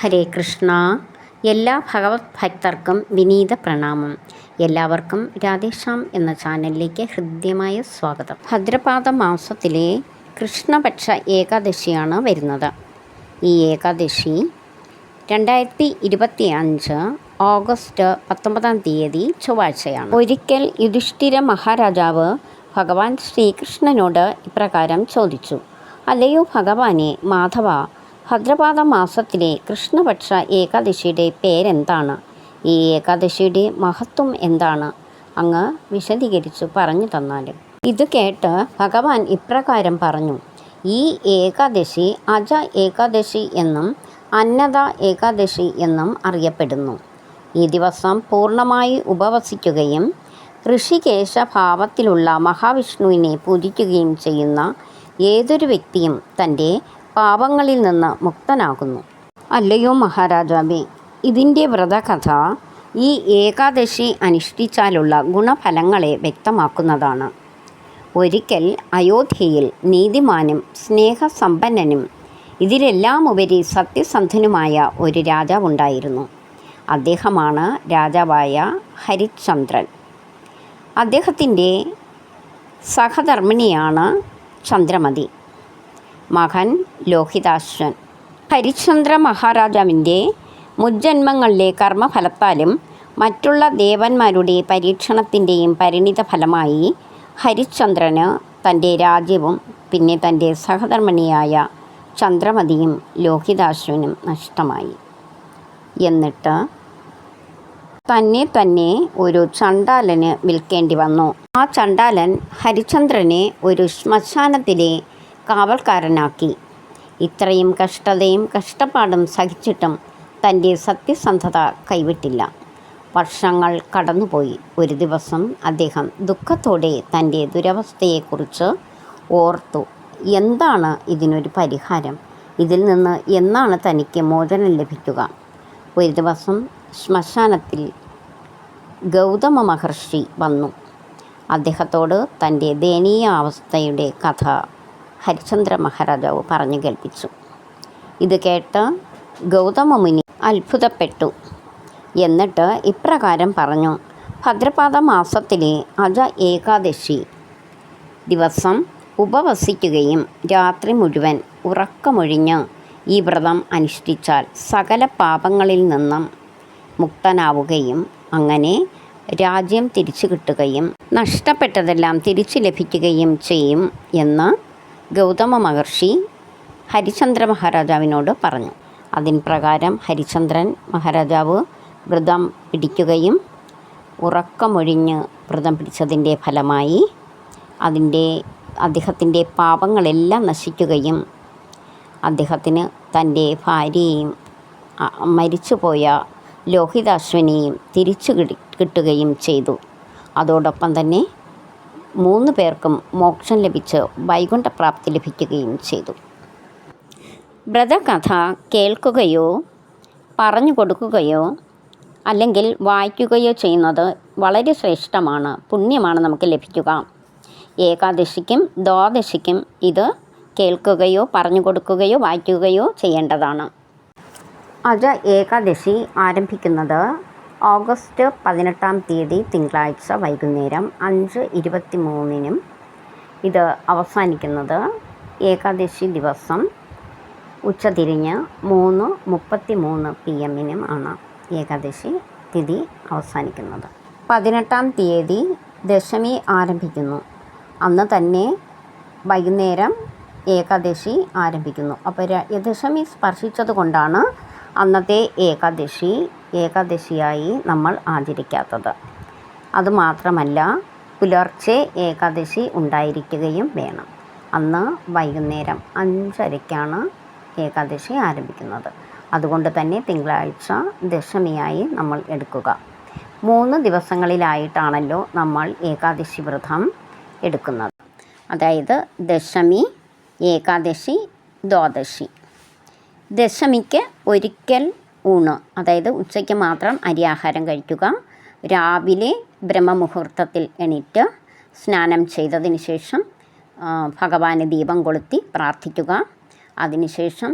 ഹരേ കൃഷ്ണ. എല്ലാ ഭഗവത് ഭക്തർക്കും വിനീത പ്രണാമം. എല്ലാവർക്കും രാധേശ്യാം എന്ന ചാനലിലേക്ക് ഹൃദ്യമായ സ്വാഗതം. ഭാദ്രപദ മാസത്തിലെ കൃഷ്ണപക്ഷ ഏകാദശിയാണ് വരുന്നത്. ഈ ഏകാദശി 2025 ഓഗസ്റ്റ് 19 ചൊവ്വാഴ്ചയാണ്. ഒരിക്കൽ യുധിഷ്ഠിര മഹാരാജാവ് ഭഗവാൻ ശ്രീകൃഷ്ണനോട് ഇപ്രകാരം ചോദിച്ചു: അല്ലയോ ഭഗവാനെ മാധവ, ഭാദ്രപദ മാസത്തിലെ കൃഷ്ണപക്ഷ ഏകാദശിയുടെ പേരെന്താണ്? ഈ ഏകാദശിയുടെ മഹത്വം എന്താണ്? അങ്ങ് വിശദീകരിച്ചു പറഞ്ഞു തന്നാലും. ഇത് കേട്ട് ഭഗവാൻ ഇപ്രകാരം പറഞ്ഞു: ഈ ഏകാദശി അജ ഏകാദശി എന്നും അന്നദ ഏകാദശി എന്നും അറിയപ്പെടുന്നു. ഈ ദിവസം പൂർണ്ണമായി ഉപവസിക്കുകയും ഋഷികേശ ഭാവത്തിലുള്ള മഹാവിഷ്ണുവിനെ പൂജിക്കുകയും ചെയ്യുന്ന ഏതൊരു വ്യക്തിയും തൻ്റെ പാപങ്ങളിൽ നിന്ന് മുക്തനാകുന്നു. അല്ലയോ മഹാരാജാവേ, ഇതിൻ്റെ വ്രതകഥ ഈ ഏകാദശി അനുഷ്ഠിച്ചാലുള്ള ഗുണഫലങ്ങളെ വ്യക്തമാക്കുന്നതാണ്. ഒരിക്കൽ അയോധ്യയിൽ നീതിമാനും സ്നേഹസമ്പന്നനും ഇതിലെല്ലാമുപരി സത്യസന്ധനുമായ ഒരു രാജാവുണ്ടായിരുന്നു. അദ്ദേഹമാണ് രാജാവായ ഹരിശ്ചന്ദ്രൻ. അദ്ദേഹത്തിൻ്റെ സഹധർമ്മിണിയാണ് ചന്ദ്രമതി, മകൻ ലോഹിതാശ്വൻ. ഹരിശ്ചന്ദ്ര മഹാരാജാവിൻ്റെ മുജ്ജന്മങ്ങളിലെ കർമ്മഫലത്താലും മറ്റുള്ള ദേവന്മാരുടെ പരീക്ഷണത്തിൻ്റെയും പരിണിത ഫലമായി ഹരിശ്ചന്ദ്രന് തൻ്റെ രാജ്യവും പിന്നെ തൻ്റെ സഹധർമ്മിണിയായ ചന്ദ്രമതിയും ലോഹിതാശ്വനും നഷ്ടമായി. എന്നിട്ട് തന്നെ ഒരു ചണ്ടാലന് വിൽക്കേണ്ടി വന്നു. ആ ചണ്ടാലൻ ഹരിശ്ചന്ദ്രനെ ഒരു ശ്മശാനത്തിലെ കാവൽക്കാരനാക്കി. ഇത്രയും കഷ്ടതയും കഷ്ടപ്പാടും സഹിച്ചിട്ടും തൻ്റെ സത്യസന്ധത കൈവിട്ടില്ല. വർഷങ്ങൾ കടന്നുപോയി. ഒരു ദിവസം അദ്ദേഹം ദുഃഖത്തോടെ തൻ്റെ ദുരവസ്ഥയെക്കുറിച്ച് ഓർത്തു. എന്താണ് ഇതിനൊരു പരിഹാരം? ഇതിൽ നിന്ന് എന്നാണ് തനിക്ക് മോചനം ലഭിക്കുക? ഒരു ദിവസം ശ്മശാനത്തിൽ ഗൗതമ മഹർഷി വന്നു. അദ്ദേഹത്തോട് തൻ്റെ ദയനീയ അവസ്ഥയുടെ കഥ ഹരിശ്ചന്ദ്ര മഹാരാജാവ് പറഞ്ഞു കേൾപ്പിച്ചു. ഇത് കേട്ട് ഗൗതമ മുനി അത്ഭുതപ്പെട്ടു. എന്നിട്ട് ഇപ്രകാരം പറഞ്ഞു: ഭാദ്രപദ മാസത്തിലെ അജ ഏകാദശി ദിവസം ഉപവസിക്കുകയും രാത്രി മുഴുവൻ ഉറക്കമൊഴിഞ്ഞ് ഈ വ്രതം അനുഷ്ഠിച്ചാൽ സകല പാപങ്ങളിൽ നിന്നും മുക്തനാവുകയും അങ്ങനെ രാജ്യം തിരിച്ചു കിട്ടുകയും നഷ്ടപ്പെട്ടതെല്ലാം തിരിച്ചു ലഭിക്കുകയും ചെയ്യും എന്ന് ഗൗതമ മഹർഷി ഹരിശ്ചന്ദ്ര മഹാരാജാവിനോട് പറഞ്ഞു. അതിന് പ്രകാരം ഹരിശ്ചന്ദ്രൻ മഹാരാജാവ് വ്രതം പിടിക്കുകയും ഉറക്കമൊഴിഞ്ഞ് വ്രതം പിടിച്ചതിൻ്റെ ഫലമായി അദ്ദേഹത്തിൻ്റെ പാപങ്ങളെല്ലാം നശിക്കുകയും അദ്ദേഹത്തിന് തൻ്റെ ഭാര്യയെയും മരിച്ചുപോയ ലോഹിതാശ്വനെയും തിരിച്ചു കിട്ടുകയും ചെയ്തു. അതോടൊപ്പം തന്നെ 3 പേർക്കും മോക്ഷം ലഭിച്ച് വൈകുണ്ഠപ്രാപ്തി ലഭിക്കുകയും ചെയ്തു. വ്രതകഥ കേൾക്കുകയോ പറഞ്ഞു കൊടുക്കുകയോ അല്ലെങ്കിൽ വായിക്കുകയോ ചെയ്യുന്നത് വളരെ ശ്രേഷ്ഠമാണ്, പുണ്യമാണ് നമുക്ക് ലഭിക്കുക. ഏകാദശിക്കും ദ്വാദശിക്കും ഇത് കേൾക്കുകയോ പറഞ്ഞു കൊടുക്കുകയോ വായിക്കുകയോ ചെയ്യേണ്ടതാണ്. അജ ഏകാദശി ആരംഭിക്കുന്നത് ഓഗസ്റ്റ് 18 തിങ്കളാഴ്ച വൈകുന്നേരം 5:23 ഇത് അവസാനിക്കുന്നത് ഏകാദശി ദിവസം ഉച്ചതിരിഞ്ഞ് 3:33 PM ആണ് ഏകാദശി തിഥി അവസാനിക്കുന്നത്. 18 ദശമി ആരംഭിക്കുന്നു. അന്ന് തന്നെ വൈകുന്നേരം ഏകാദശി ആരംഭിക്കുന്നു. അപ്പോൾ ദശമി സ്പർശിച്ചത് കൊണ്ടാണ് അന്നത്തെ ഏകാദശിയായി നമ്മൾ ആചരിക്കാത്തത്. അതുമാത്രമല്ല, പുലർച്ചെ ഏകാദശി ഉണ്ടായിരിക്കുകയും വേണം. അന്ന് വൈകുന്നേരം 5:30 ഏകാദശി ആരംഭിക്കുന്നത്. അതുകൊണ്ട് തന്നെ തിങ്കളാഴ്ച ദശമിയായി നമ്മൾ എടുക്കുക. 3 ദിവസങ്ങളിലായിട്ടാണല്ലോ നമ്മൾ ഏകാദശി വ്രതം എടുക്കുന്നത്. അതായത് ദശമി, ഏകാദശി, ദ്വാദശി. ദശമിക്ക് ഒരിക്കൽ ഊണ്, അതായത് ഉച്ചയ്ക്ക് മാത്രം അരിയാഹാരം കഴിക്കുക. രാവിലെ ബ്രഹ്മമുഹൂർത്തത്തിൽ എണീറ്റ് സ്നാനം ചെയ്തതിന് ശേഷം ഭഗവാന് ദീപം കൊളുത്തി പ്രാർത്ഥിക്കുക. അതിനുശേഷം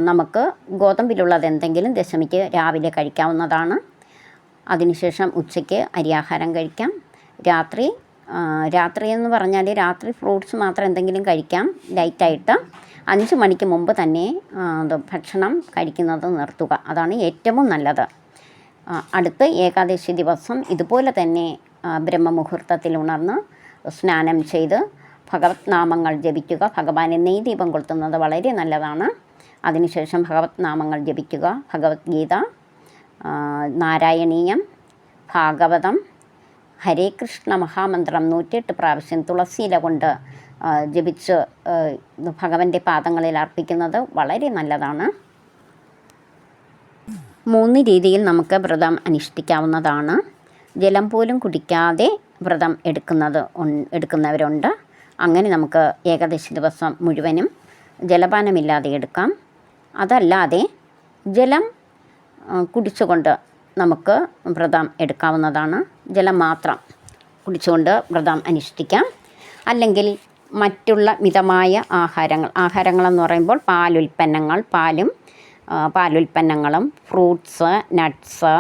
നമുക്ക് ഗോതമ്പിലുള്ളത് എന്തെങ്കിലും ദശമിക്ക് രാവിലെ കഴിക്കാവുന്നതാണ്. അതിനുശേഷം ഉച്ചയ്ക്ക് അരിയാഹാരം കഴിക്കാം. രാത്രി എന്ന് പറഞ്ഞാൽ രാത്രി ഫ്രൂട്ട്സ് മാത്രം എന്തെങ്കിലും കഴിക്കാം ലൈറ്റായിട്ട്. 5 മണിക്ക് മുമ്പ് തന്നെ ഭക്ഷണം കഴിക്കുന്നത് നിർത്തുക, അതാണ് ഏറ്റവും നല്ലത്. അടുത്ത ഏകാദശി ദിവസം ഇതുപോലെ തന്നെ ബ്രഹ്മമുഹൂർത്തത്തിൽ ഉണർന്ന് സ്നാനം ചെയ്ത് ഭഗവത് നാമങ്ങൾ ജപിക്കുക. ഭഗവാനെ നെയ്ദീപം കൊളുത്തുന്നത് വളരെ നല്ലതാണ്. അതിനുശേഷം ഭഗവത് നാമങ്ങൾ ജപിക്കുക. ഭഗവത്ഗീത, നാരായണീയം, ഭാഗവതം, ഹരേ കൃഷ്ണ മഹാമന്ത്രം 108 പ്രാവശ്യം തുളസിയില കൊണ്ട് ജപിച്ച് ഭഗവൻ്റെ പാദങ്ങളിൽ അർപ്പിക്കുന്നത് വളരെ നല്ലതാണ്. 3 രീതിയിൽ നമുക്ക് വ്രതം അനുഷ്ഠിക്കാവുന്നതാണ്. ജലം പോലും കുടിക്കാതെ വ്രതം എടുക്കുന്നവരുണ്ട്. അങ്ങനെ നമുക്ക് ഏകാദശി ദിവസം മുഴുവനും ജലപാനമില്ലാതെ എടുക്കാം. അതല്ലാതെ ജലം കുടിച്ചുകൊണ്ട് നമുക്ക് വ്രതം എടുക്കാവുന്നതാണ്. ജലം മാത്രം കുടിച്ചുകൊണ്ട് വ്രതം അനുഷ്ഠിക്കാം. അല്ലെങ്കിൽ മറ്റുള്ള മിതമായ ആഹാരങ്ങളെന്ന് പറയുമ്പോൾ പാലുൽപ്പന്നങ്ങളും ഫ്രൂട്ട്സ്, നട്ട്സ്,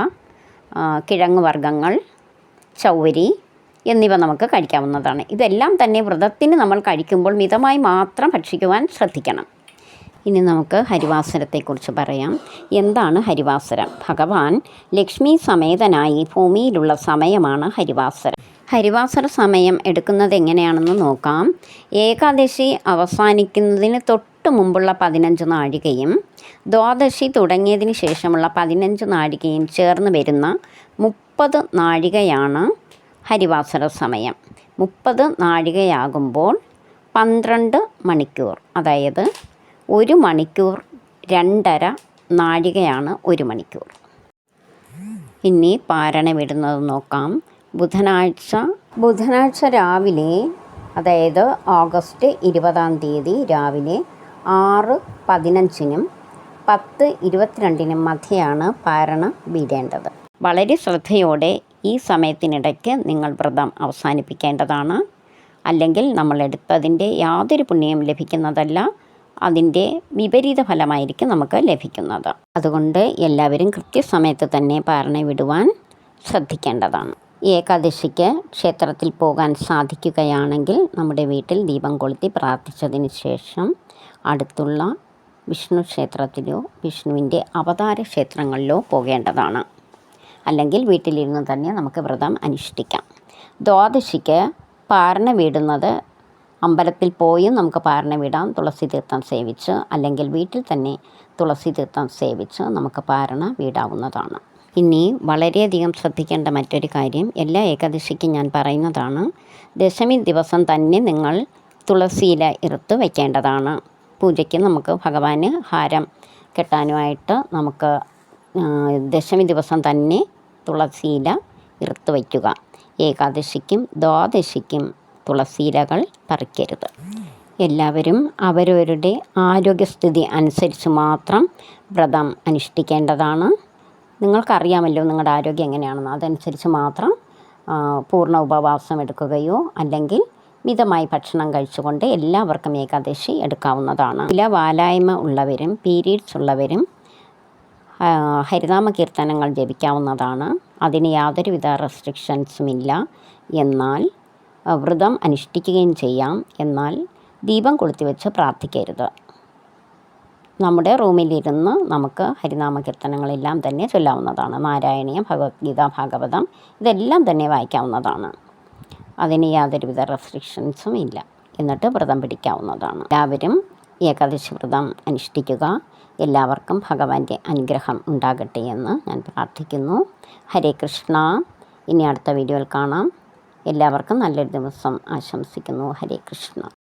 കിഴങ്ങ് വർഗ്ഗങ്ങൾ, ചൗരി എന്നിവ നമുക്ക് കഴിക്കാവുന്നതാണ്. ഇതെല്ലാം തന്നെ വ്രതത്തിന് നമ്മൾ കഴിക്കുമ്പോൾ മിതമായി മാത്രം ഭക്ഷിക്കുവാൻ ശ്രദ്ധിക്കണം. ഇനി നമുക്ക് ഹരിവാസരത്തെക്കുറിച്ച് പറയാം. എന്താണ് ഹരിവാസരം? ഭഗവാൻ ലക്ഷ്മി സമേതനായി ഭൂമിയിലുള്ള സമയമാണ് ഹരിവാസരം. ഹരിവാസര സമയം എടുക്കുന്നത് എങ്ങനെയാണെന്ന് നോക്കാം. ഏകാദശി അവസാനിക്കുന്നതിന് തൊട്ട് മുമ്പുള്ള 15 നാഴികയും ദ്വാദശി തുടങ്ങിയതിന് ശേഷമുള്ള 15 നാഴികയും ചേർന്ന് വരുന്ന 30 നാഴികയാണ് ഹരിവാസര സമയം. 30 നാഴികയാകുമ്പോൾ 12 മണിക്കൂർ, അതായത് 1 മണിക്കൂർ 2.5 നാഴികയാണ് 1 മണിക്കൂർ. ഇനി പാരണ വിടുന്നത് നോക്കാം. ബുധനാഴ്ച രാവിലെ, അതായത് ഓഗസ്റ്റ് 20-ാം തീയതി രാവിലെ 6:15-നും 10:22-നും മധ്യയാണ് പാരണ വീടേണ്ടത്. വളരെ ശ്രദ്ധയോടെ ഈ സമയത്തിനിടയ്ക്ക് നിങ്ങൾ വ്രതം അവസാനിപ്പിക്കേണ്ടതാണ്. അല്ലെങ്കിൽ നമ്മളെടുത്തതിൻ്റെ യാതൊരു പുണ്യം ലഭിക്കുന്നതല്ല, അതിൻ്റെ വിപരീത ഫലമായിരിക്കും നമുക്ക് ലഭിക്കുന്നത്. അതുകൊണ്ട് എല്ലാവരും കൃത്യസമയത്ത് തന്നെ പാരണ വിടുവാൻ ശ്രദ്ധിക്കേണ്ടതാണ്. ഏകാദശിക്ക് ക്ഷേത്രത്തിൽ പോകാൻ സാധിക്കുകയാണെങ്കിൽ നമ്മുടെ വീട്ടിൽ ദീപം കൊളുത്തി പ്രാർത്ഥിച്ചതിന് ശേഷം അടുത്തുള്ള വിഷ്ണു ക്ഷേത്രത്തിലോ വിഷ്ണുവിൻ്റെ അവതാര ക്ഷേത്രങ്ങളിലോ പോകേണ്ടതാണ്. അല്ലെങ്കിൽ വീട്ടിലിരുന്ന് തന്നെ നമുക്ക് വ്രതം അനുഷ്ഠിക്കാം. ദ്വാദശിക്ക് പാരണ വീടുന്നത് അമ്പലത്തിൽ പോയും നമുക്ക് പാരണ വിടാം, തുളസി തീർത്ഥം സേവിച്ച്. അല്ലെങ്കിൽ വീട്ടിൽ തന്നെ തുളസി തീർത്ഥം സേവിച്ച് നമുക്ക് പാരണ വീടാവുന്നതാണ്. ഇനി വളരെയധികം ശ്രദ്ധിക്കേണ്ട മറ്റൊരു കാര്യം, എല്ലാ ഏകാദശിക്കും ഞാൻ പറയുന്നതാണ്, ദശമി ദിവസം തന്നെ നിങ്ങൾ തുളസിയില ഇറുത്ത് വയ്ക്കേണ്ടതാണ്. പൂജയ്ക്ക് നമുക്ക് ഭഗവാന് ഹാരം കെട്ടാനുമായിട്ട് നമുക്ക് ദശമി ദിവസം തന്നെ തുളസിയില ഇറുത്ത് വയ്ക്കുക. ഏകാദശിക്കും ദ്വാദശിക്കും തുളസിയിലകൾ പറിക്കരുത്. എല്ലാവരും അവരവരുടെ ആരോഗ്യസ്ഥിതി അനുസരിച്ച് മാത്രം വ്രതം അനുഷ്ഠിക്കേണ്ടതാണ്. നിങ്ങൾക്കറിയാമല്ലോ നിങ്ങളുടെ ആരോഗ്യം എങ്ങനെയാണെന്ന്. അതനുസരിച്ച് മാത്രം പൂർണ്ണ ഉപവാസം എടുക്കുകയോ അല്ലെങ്കിൽ മിതമായി ഭക്ഷണം കഴിച്ചുകൊണ്ട് എല്ലാവർക്കും ഏകാദശി എടുക്കാവുന്നതാണ്. ചില വാലായ്മ ഉള്ളവരും പീരീഡ്സ് ഉള്ളവരും ഹരിനാമ കീർത്തനങ്ങൾ ജപിക്കാവുന്നതാണ്. അതിന് യാതൊരുവിധ റെസ്ട്രിക്ഷൻസും ഇല്ല. എന്നാൽ വ്രതം അനുഷ്ഠിക്കുകയും ചെയ്യാം. എന്നാൽ ദീപം കൊളുത്തി വെച്ച് പ്രാർത്ഥിക്കരുത്. നമ്മുടെ റൂമിലിരുന്ന് നമുക്ക് ഹരിനാമ കീർത്തനങ്ങളെല്ലാം തന്നെ ചൊല്ലാവുന്നതാണ്. നാരായണീയം, ഭഗവത്ഗീത, ഭാഗവതം ഇതെല്ലാം തന്നെ വായിക്കാവുന്നതാണ്. അതിന് യാതൊരുവിധ റെസ്ട്രിക്ഷൻസും ഇല്ല. എന്നിട്ട് വ്രതം പിടിക്കാവുന്നതാണ്. എല്ലാവരും ഏകാദശി വ്രതം അനുഷ്ഠിക്കുക. എല്ലാവർക്കും ഭഗവാന്റെ അനുഗ്രഹം ഉണ്ടാകട്ടെ എന്ന് ഞാൻ പ്രാർത്ഥിക്കുന്നു. ഹരേ കൃഷ്ണ. ഇനി അടുത്ത വീഡിയോയിൽ കാണാം. എല്ലാവർക്കും നല്ലൊരു ദിവസം ആശംസിക്കുന്നു. ഹരേ കൃഷ്ണ.